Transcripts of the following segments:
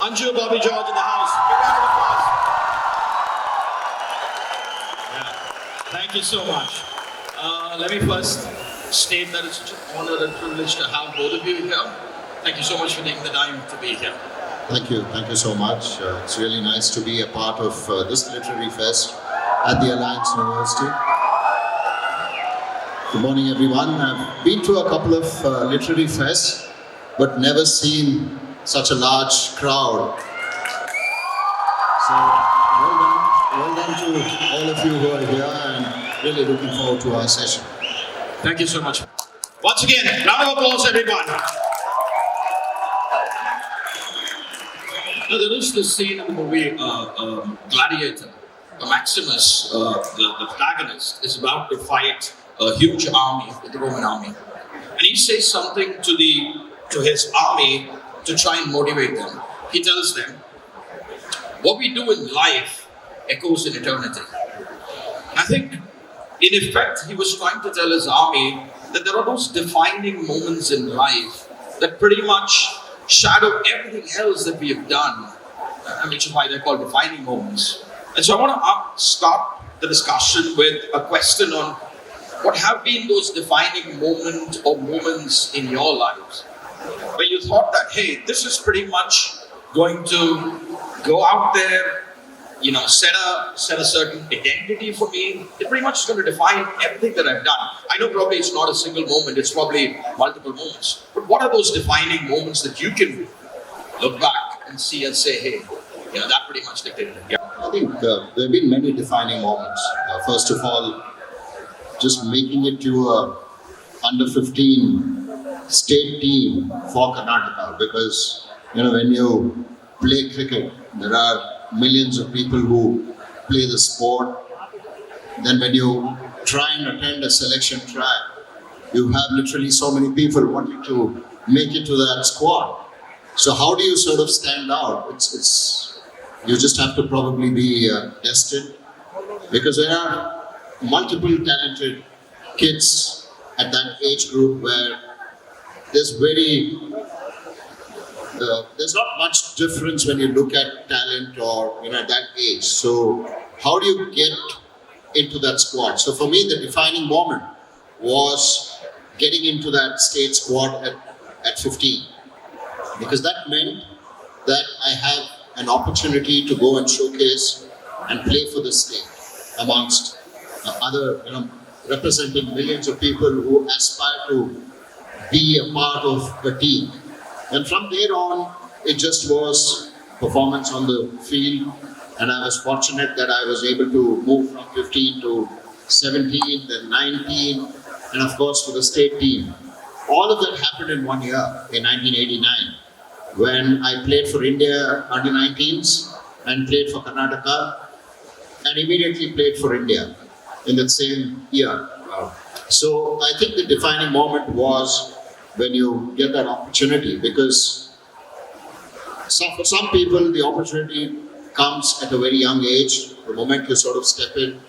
Anju Bobby George in the house. Big round of applause. Yeah. Thank you so much. Let me first state that it's such an honor and privilege to have both of you here. Thank you so much for taking the time to be here. Thank you so much. It's really nice to be a part of this literary fest at the Alliance University. Good morning, everyone. I've been to a couple of literary fests, but never seen such a large crowd. So, well done to all of you who are here, and really looking forward to our session. Thank you so much. Once again, round of applause, everyone. Now, there is this scene in the movie Gladiator. Maximus, the protagonist, is about to fight a huge army, the Roman army, and he says something to his army to try and motivate them. He tells them, "What we do in life echoes in eternity." I think, in effect, he was trying to tell his army that there are those defining moments in life that pretty much shadow everything else that we have done, which is why they're called defining moments. And so I want to start the discussion with a question on what have been those defining moments in your lives where you thought that, hey, this is pretty much going to go out there, set a certain identity for me. It pretty much is going to define everything that I've done. I know probably it's not a single moment, it's probably multiple moments. But what are those defining moments that you can look back and see and say, hey, that pretty much dictated it? Yeah. I think there have been many defining moments. First of all, just making it to a under 15 state team for Karnataka, because when you play cricket, there are millions of people who play the sport. Then when you try and attend a selection track, you have literally so many people wanting to make it to that squad. So how do you sort of stand out? You just have to probably be destined, because there are multiple talented kids at that age group where there's not much difference when you look at talent or at that age. So how do you get into that squad? So for me, the defining moment was getting into that state squad at 15, because that meant that I have an opportunity to go and showcase and play for the state amongst other, representing millions of people who aspire to be a part of a team. And from there on, it just was performance on the field, and I was fortunate that I was able to move from 15 to 17, then 19, and of course to the state team. All of that happened in 1 year, in 1989, when I played for India under 19s and played for Karnataka, and immediately played for India in that same year. So I think the defining moment was when you get that opportunity, because for some people the opportunity comes at a very young age. The moment you sort of step in,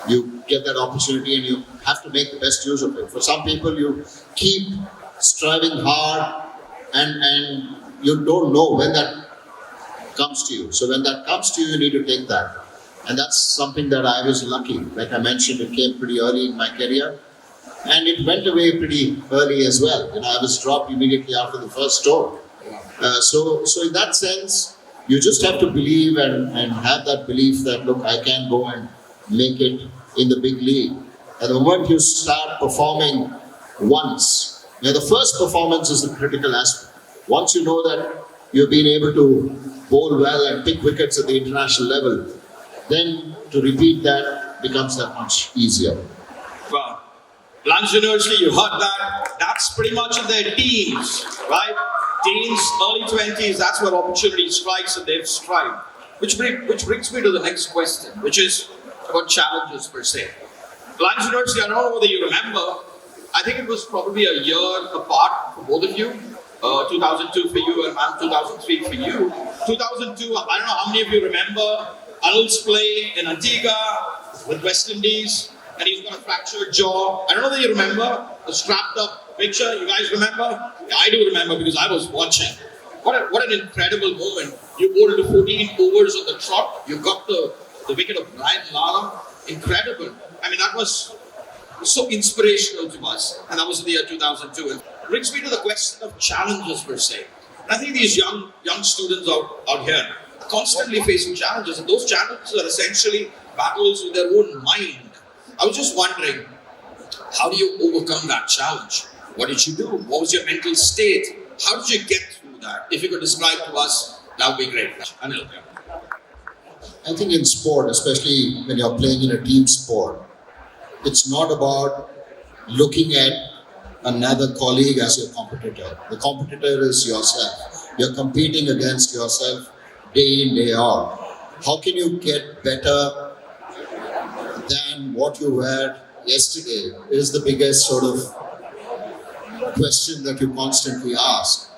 you get that opportunity and you have to make the best use of it. For some people, you keep striving hard and you don't know when that comes to you. So when that comes to you, you need to take that. And that's something that I was lucky. Like I mentioned, it came pretty early in my career. And it went away pretty early as well. I was dropped immediately after the first tour. So in that sense, you just have to believe and have that belief that, look, I can go and make it in the big league. And the moment you start performing once, the first performance is the critical aspect. Once you know that you've been able to bowl well and pick wickets at the international level, then to repeat that becomes that much easier. Wow. Lunch University, you heard that. That's pretty much in their teens, right? Teens, early 20s, that's where opportunity strikes and they've strived. Which brings me to the next question, which is about challenges per se. Lunch University, I don't know whether you remember, I think it was probably a year apart for both of you. 2002 for you and 2003 for you. 2002, I don't know how many of you remember Anil's play in Antigua with West Indies, and he's got a fractured jaw. I don't know whether you remember the strapped up picture. You guys remember? Yeah, I do remember because I was watching. what an incredible moment. You bowled into 14 overs on the trot. You got the wicket of Brian Lara. Incredible. I mean, that was so inspirational to us. And that was in the year 2002. And brings me to the question of challenges per se. And I think these young students out here are constantly facing challenges. And those challenges are essentially battles with their own mind. I was just wondering, how do you overcome that challenge? What did you do? What was your mental state? How did you get through that? If you could describe to us, that would be great. Anil. I think in sport, especially when you're playing in a team sport, it's not about looking at another colleague as your competitor. The competitor is yourself. You're competing against yourself day in, day out. How can you get better than what you were yesterday is the biggest sort of question that you constantly ask.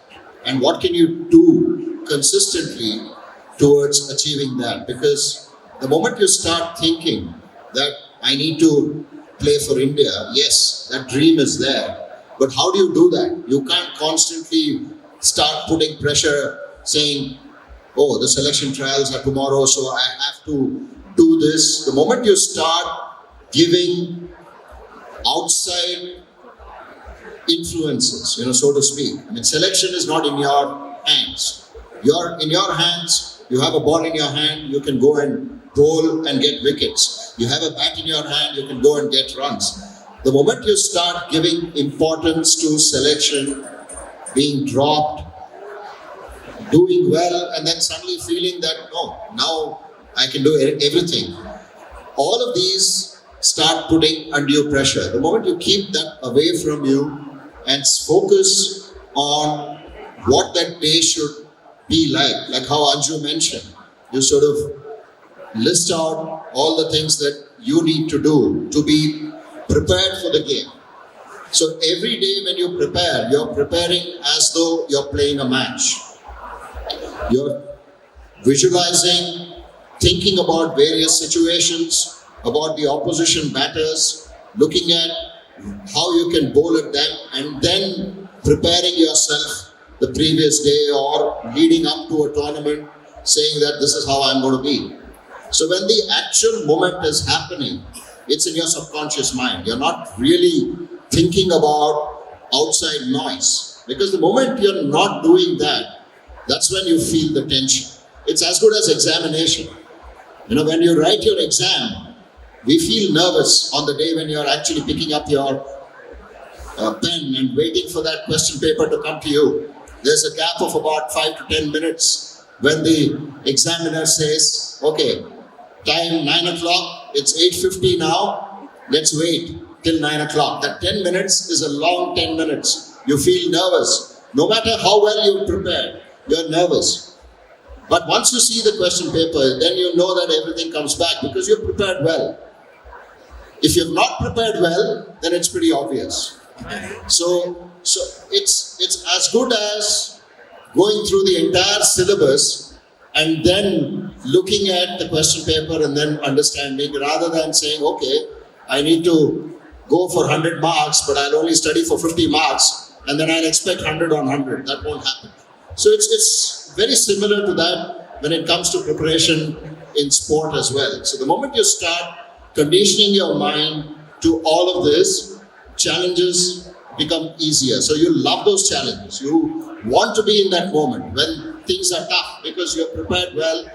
And what can you do consistently towards achieving that? Because the moment you start thinking that I need to play for India, yes, that dream is there. But how do you do that? You can't constantly start putting pressure saying, oh, the selection trials are tomorrow, so I have to do this. The moment you start giving outside influences, so to speak. I mean, selection is not in your hands. You're in your hands. You have a ball in your hand. You can go and bowl and get wickets. You have a bat in your hand. You can go and get runs. The moment you start giving importance to selection, being dropped, doing well, and then suddenly feeling that no, now I can do everything. All of these start putting undue pressure. The moment you keep that away from you and focus on what that day should be like how Anju mentioned, you sort of list out all the things that you need to do to be prepared for the game. So every day when you prepare, you're preparing as though you're playing a match. You're visualizing, thinking about various situations, about the opposition batters, looking at how you can bowl at them, and then preparing yourself the previous day or leading up to a tournament, saying that this is how I'm going to be. So when the actual moment is happening, it's in your subconscious mind. You're not really thinking about outside noise. Because the moment you're not doing that, that's when you feel the tension. It's as good as examination. When you write your exam, we feel nervous on the day when you're actually picking up your pen and waiting for that question paper to come to you. There's a gap of about 5 to 10 minutes when the examiner says, okay, time 9 o'clock, it's 8:50 now, let's wait till 9 o'clock. That 10 minutes is a long 10 minutes. You feel nervous. No matter how well you prepared, you're nervous. But once you see the question paper, then you know that everything comes back because you've prepared well. If you've not prepared well, then it's pretty obvious. So it's as good as going through the entire syllabus and then looking at the question paper and then understanding, rather than saying, okay, I need to go for 100 marks, but I'll only study for 50 marks, and then I'll expect 100 on 100. That won't happen. So it's very similar to that when it comes to preparation in sport as well. So the moment you start conditioning your mind to all of this, challenges become easier. So you love those challenges. You want to be in that moment when things are tough because you're prepared well,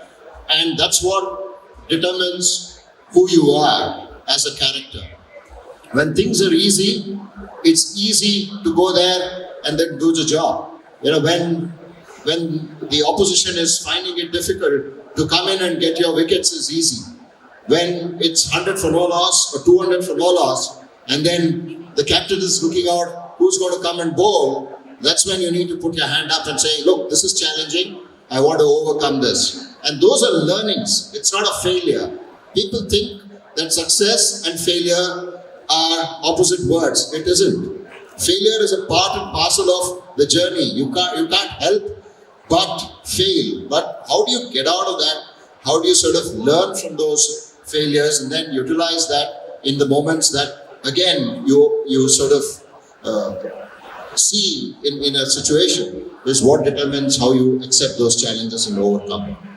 and that's what determines who you are as a character. When things are easy, it's easy to go there and then do the job. When the opposition is finding it difficult to come in and get your wickets is easy. When it's 100 for no loss or 200 for no loss, and then the captain is looking out who's going to come and bowl, that's when you need to put your hand up and say, look, this is challenging, I want to overcome this. And those are learnings, it's not a failure. People think that success and failure are opposite words. It isn't. Failure is a part and parcel of the journey. You can't help but fail. But how do you get out of that? How do you sort of learn from those failures and then utilize that in the moments that, again, you sort of see in a situation is what determines how you accept those challenges and overcome them.